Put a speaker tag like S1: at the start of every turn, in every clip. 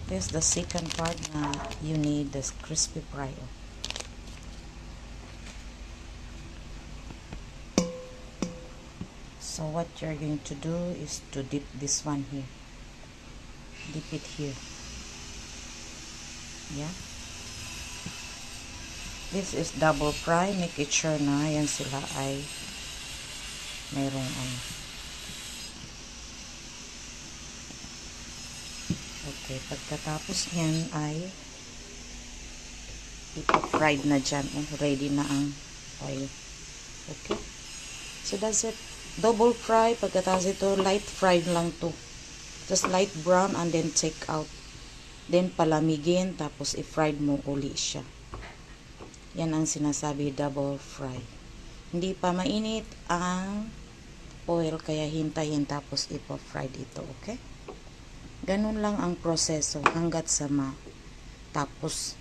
S1: This is the second part na you need the crispy fry. So what you're going to do is to dip this one here. Dip it here. Yeah. This is double fry. Make it sure na yan sila ay mayroong ano. Okay, pagkatapos yan ay ipa-fried na dyan. Ready na ang oil. Okay. So that's it. Double fry. Pagkatapos ito, light fried lang to. Just light brown and then take out. Then palamigin, tapos i-fried mo uli siya. Yan ang sinasabi double fry. Hindi pa mainit ang oil, kaya hintayin tapos ipa-fried ito. Okay? Ganun lang ang proseso hanggat sa tapos.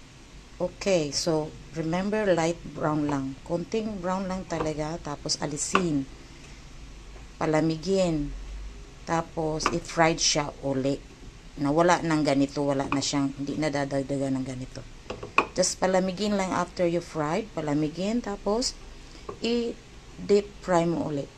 S1: Okay, so remember light brown lang. Konting brown lang talaga, tapos alisin. Palamigin. Tapos i-fried siya uli. Na wala nang ganito, wala na siyang, hindi na dadagdagan ng ganito. Just palamigin lang after you fried. Palamigin, tapos i-deep fry mo uli.